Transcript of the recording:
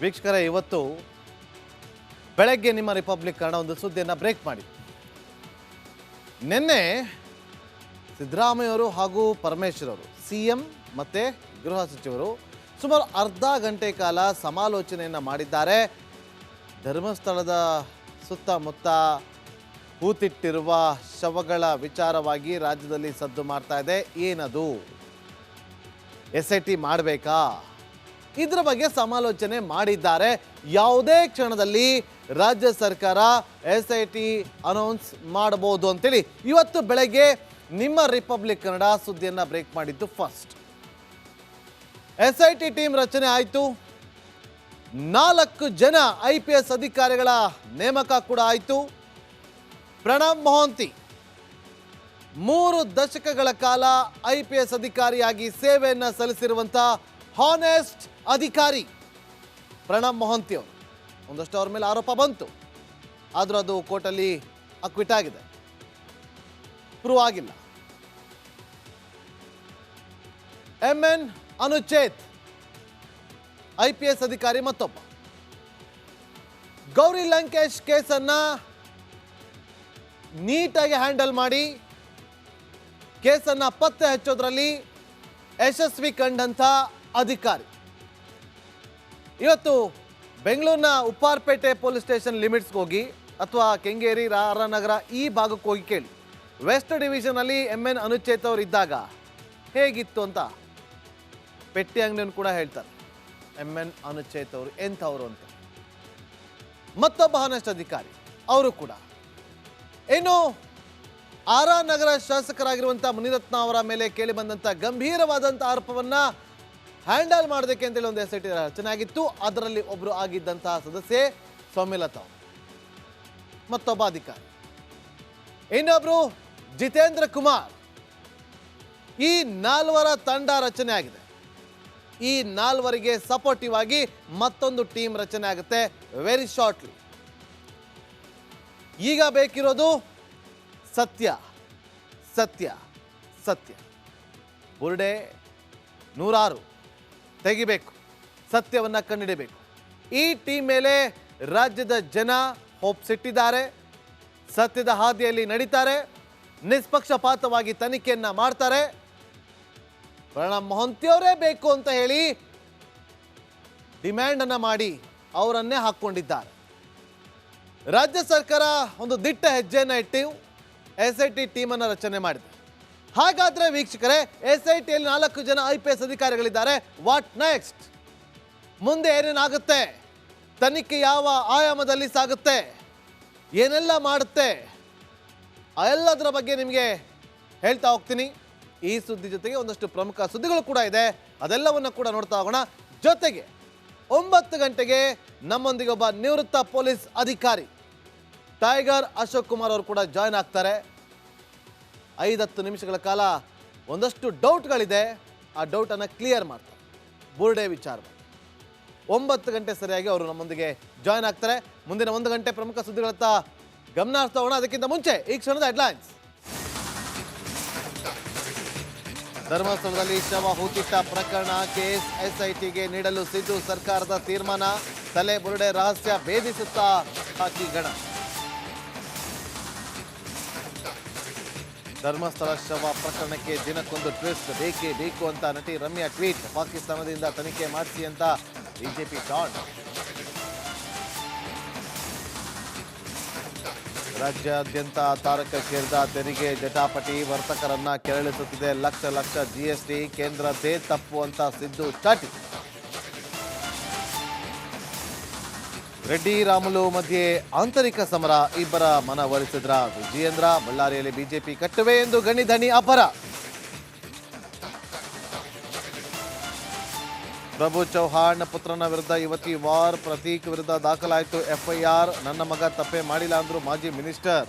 ವೀಕ್ಷಕರೇ, ಇವತ್ತು ಬೆಳಗ್ಗೆ ನಿಮ್ಮ ರಿಪಬ್ಲಿಕ್ ಕನ್ನಡ ಒಂದು ಸುದ್ದಿಯನ್ನು ಬ್ರೇಕ್ ಮಾಡಿ. ನಿನ್ನೆ ಸಿದ್ದರಾಮಯ್ಯವರು ಹಾಗೂ ಪರಮೇಶ್ವರ್ ಅವರು ಸಿಎಂ ಮತ್ತು ಗೃಹ ಸಚಿವರು ಸುಮಾರು ಅರ್ಧ ಗಂಟೆ ಕಾಲ ಸಮಾಲೋಚನೆಯನ್ನು ಮಾಡಿದ್ದಾರೆ. ಧರ್ಮಸ್ಥಳದ ಸುತ್ತಮುತ್ತ ಹೂತಿಟ್ಟಿರುವ ಶವಗಳ ವಿಚಾರವಾಗಿ ರಾಜ್ಯದಲ್ಲಿ ಸದ್ದು ಮಾಡ್ತಾ ಇದೆ. ಏನದು SIT ಮಾಡಬೇಕಾ? ಇದರ ಬಗ್ಗೆ ಸಮಾಲೋಚನೆ ಮಾಡಿದ್ದಾರೆ. ಯಾವುದೇ ಕ್ಷಣದಲ್ಲಿ ರಾಜ್ಯ ಸರ್ಕಾರ SIT ಅನೌನ್ಸ್ ಮಾಡಬಹುದು ಅಂತೇಳಿ ಇವತ್ತು ಬೆಳಗ್ಗೆ ನಿಮ್ಮ ರಿಪಬ್ಲಿಕ್ ಕನ್ನಡ ಸುದ್ದಿಯನ್ನು ಬ್ರೇಕ್ ಮಾಡಿದ್ದು. ಫಸ್ಟ್ SIT ಟೀಮ್ ರಚನೆ ಆಯಿತು. 4 ಜನ IPS ಅಧಿಕಾರಿಗಳ ನೇಮಕ ಕೂಡ ಆಯಿತು. ಪ್ರಣಬ್ ಮೊಹಾಂತಿ 3 ದಶಕಗಳ ಕಾಲ IPS ಅಧಿಕಾರಿಯಾಗಿ ಸೇವೆಯನ್ನು ಸಲ್ಲಿಸಿರುವಂಥ ಹಾನೆಸ್ಟ್ ಅಧಿಕಾರಿ ಪ್ರಣಬ್ ಮೊಹಾಂತಿ ಅವರು. ಒಂದಷ್ಟು ಅವ್ರ ಮೇಲೆ ಆರೋಪ ಬಂತು, ಆದರೂ ಅದು ಕೋರ್ಟಲ್ಲಿ ಅಕ್ವಿಟ್ ಆಗಿದೆ, ಪ್ರೂವ್ ಆಗಿಲ್ಲ. MN ಅನುಚೇತ್ IPS ಅಧಿಕಾರಿ ಮತ್ತೊಬ್ಬ. ಗೌರಿ ಲಂಕೇಶ್ ಕೇಸನ್ನ ನೀಟಾಗಿ ಹ್ಯಾಂಡಲ್ ಮಾಡಿ ಕೇಸನ್ನ ಪತ್ತೆ ಹಚ್ಚೋದ್ರಲ್ಲಿ ಯಶಸ್ವಿ ಕಂಡಂಥ ಅಧಿಕಾರಿ ಇವತ್ತು ಬೆಂಗಳೂರಿನ ಉಪ್ಪಾರಪೇಟೆ ಪೊಲೀಸ್ ಸ್ಟೇಷನ್ ಲಿಮಿಟ್ಸ್ಗೆ ಹೋಗಿ ಅಥವಾ ಕೆಂಗೇರಿ ರಾರನಗರ ಈ ಭಾಗಕ್ಕೆ ಹೋಗಿ ಕೇಳಿ. ವೆಸ್ಟ್ ಡಿವಿಷನಲ್ಲಿ MN ಅನುಚೇತ್ ಅವರು ಇದ್ದಾಗ ಹೇಗಿತ್ತು ಅಂತ ಪೆಟ್ಟಿ ಅಂಗಡಿಯನ್ನು ಕೂಡ ಹೇಳ್ತಾರೆ. MN ಅನುಚೇತ್ ಅವರು ಎಂಥವರು ಅಂತ. ಮತ್ತೊಬ್ಬ ಹಾನೆಸ್ಟ್ ಅಧಿಕಾರಿ ಅವರು ಕೂಡ. ಇನ್ನು ನಗರ ಶಾಸಕರಾಗಿರುವಂಥ ಮುನಿರತ್ನ ಅವರ ಮೇಲೆ ಕೇಳಿ ಬಂದಂಥ ಗಂಭೀರವಾದಂಥ ಆರೋಪವನ್ನು ಹ್ಯಾಂಡಲ್ ಮಾಡೋದಕ್ಕೆ ಅಂತೇಳಿ ಒಂದು SIT ರಚನೆ ಆಗಿತ್ತು. ಅದರಲ್ಲಿ ಒಬ್ಬರು ಆಗಿದ್ದಂತಹ ಸದಸ್ಯೆ ಸೌಮ್ಯಲತಾ, ಮತ್ತೊಬ್ಬ ಅಧಿಕಾರಿ. ಇನ್ನೊಬ್ರು ಜಿತೇಂದ್ರ ಕುಮಾರ್. ಈ 4 ತಂಡ ರಚನೆ ಆಗಿದೆ. ಈ 4ರಿಗೆ ಸಪೋರ್ಟಿವ್ ಆಗಿ ಮತ್ತೊಂದು ಟೀಮ್ ರಚನೆ ಆಗುತ್ತೆ ವೆರಿ ಶಾರ್ಟ್ಲಿ. ಈಗ ಬೇಕಿರೋದು ಸತ್ಯ ಸತ್ಯ ಸತ್ಯ. ಬುರ್ಡೆ 106 ತೆಗಿಬೇಕು, ಸತ್ಯವನ್ನು ಕಂಡುಹಿಡಿಯಬೇಕು. ಈ ಟೀಮ್ ಮೇಲೆ ರಾಜ್ಯದ ಜನ ಹೋಪ್ಸ್ ಇಟ್ಟಿದ್ದಾರೆ. ಸತ್ಯದ ಹಾದಿಯಲ್ಲಿ ನಡೀತಾರೆ, ನಿಷ್ಪಕ್ಷಪಾತವಾಗಿ ತನಿಖೆಯನ್ನು ಮಾಡ್ತಾರೆ. ಪ್ರಣಬ್ ಮೊಹಾಂತಿಯವರೇ ಬೇಕು ಅಂತ ಹೇಳಿ ಡಿಮ್ಯಾಂಡನ್ನು ಮಾಡಿ ಅವರನ್ನೇ ಹಾಕ್ಕೊಂಡಿದ್ದಾರೆ. ರಾಜ್ಯ ಸರ್ಕಾರ ಒಂದು ದಿಟ್ಟ ಹೆಜ್ಜೆಯನ್ನು ಇಟ್ಟು SIT ಟೀಮನ್ನು ರಚನೆ ಮಾಡಿದೆ. ಹಾಗಾದರೆ ವೀಕ್ಷಕರೇ, SITಯಲ್ಲಿ 4 ಜನ IPS ಅಧಿಕಾರಿಗಳಿದ್ದಾರೆ. What next? ಮುಂದೆ ಏನೇನಾಗುತ್ತೆ? ತನಿಖೆ ಯಾವ ಆಯಾಮದಲ್ಲಿ ಸಾಗುತ್ತೆ? ಏನೆಲ್ಲ ಮಾಡುತ್ತೆ? ಎಲ್ಲದರ ಬಗ್ಗೆ ನಿಮಗೆ ಹೇಳ್ತಾ ಹೋಗ್ತೀನಿ. ಈ ಸುದ್ದಿ ಜೊತೆಗೆ ಒಂದಷ್ಟು ಪ್ರಮುಖ ಸುದ್ದಿಗಳು ಕೂಡ ಇದೆ, ಅದೆಲ್ಲವನ್ನು ಕೂಡ ನೋಡ್ತಾ ಹೋಗೋಣ. ಜೊತೆಗೆ 9 ಗಂಟೆಗೆ ನಮ್ಮೊಂದಿಗೆ ಒಬ್ಬ ನಿವೃತ್ತ ಪೊಲೀಸ್ ಅಧಿಕಾರಿ ಟೈಗರ್ ಅಶೋಕ್ ಕುಮಾರ್ ಅವರು ಕೂಡ ಜಾಯ್ನ್ ಆಗ್ತಾರೆ. 5-10 ನಿಮಿಷಗಳ ಕಾಲ ಒಂದಷ್ಟು ಡೌಟ್ಗಳಿದೆ, ಆ ಡೌಟನ್ನು ಕ್ಲಿಯರ್ ಮಾಡ್ತಾರೆ ಬುರ್ಡೆ ವಿಚಾರ. 9 ಗಂಟೆ ಸರಿಯಾಗಿ ಅವರು ನಮ್ಮೊಂದಿಗೆ ಜಾಯ್ನ್ ಆಗ್ತಾರೆ. ಮುಂದಿನ 1 ಗಂಟೆ ಪ್ರಮುಖ ಸುದ್ದಿಗಳತ್ತ ಗಮನ ಹರಿಸ್ತಾ ಹೋಗೋಣ. ಅದಕ್ಕಿಂತ ಮುಂಚೆ ಈ ಕ್ಷಣದ ಹೆಡ್ಲೈನ್ಸ್. ಧರ್ಮಸ್ಥಳದಲ್ಲಿ ಶವ ಹೂತಿಟ್ಟ ಪ್ರಕರಣ ಕೇಸ್ SITಗೆ ನೀಡಲು ಸಿದ್ದು ಸರ್ಕಾರದ ತೀರ್ಮಾನ. ತಲೆ ಬುರುಡೆ ರಹಸ್ಯ ಭೇದಿಸುತ್ತಾ ಹಾಕಿ ಗಣ. ಧರ್ಮಸ್ಥಳ ಶವ ಪ್ರಕರಣಕ್ಕೆ ದಿನಕ್ಕೊಂದು ಟ್ವಿಸ್ಟ್, ಬೇಕೇ ಬೇಕು ಅಂತ ನಟಿ ರಮ್ಯಾ ಟ್ವೀಟ್. ಪಾಕಿಸ್ತಾನದಿಂದ ತನಿಖೆ ಮಾಡಿಸಿ ಅಂತ BJP ಟಾಂಟ್. ರಾಜ್ಯಾದ್ಯಂತ ತಾರಕಕ್ಕೇರಿದ ತೆರಿಗೆ ಜಟಾಪಟಿ, ವರ್ತಕರನ್ನ ಕೆರಳಿಸುತ್ತಿದೆ ಲಕ್ಷ ಲಕ್ಷ GST. ಕೇಂದ್ರದ್ದೇ ತಪ್ಪು ಅಂತ ಸಿದ್ದು ಚಾಟಿ. ರೆಡ್ಡಿ ರಾಮುಲು ಮಧ್ಯೆ ಆಂತರಿಕ ಸಮರ, ಇಬ್ಬರ ಮನವೊಲಿಸಿದ್ರ ವಿಜಯೇಂದ್ರ. ಬಳ್ಳಾರಿಯಲ್ಲಿ BJP ಕಟ್ಟುವೆ ಎಂದು ಗಣಿ ಧಣಿ ಅಪರ. ಪ್ರಭು ಚೌಹಾಣ್ ಪುತ್ರನ ವಿರುದ್ಧ ಯುವತಿ ವಾರ್, ಪ್ರತೀಕ್ ವಿರುದ್ಧ ದಾಖಲಾಯಿತು FIR. ನನ್ನ ಮಗ ತಪ್ಪೇ ಮಾಡಿಲ್ಲ ಅಂದ್ರು ಮಾಜಿ ಮಿನಿಸ್ಟರ್.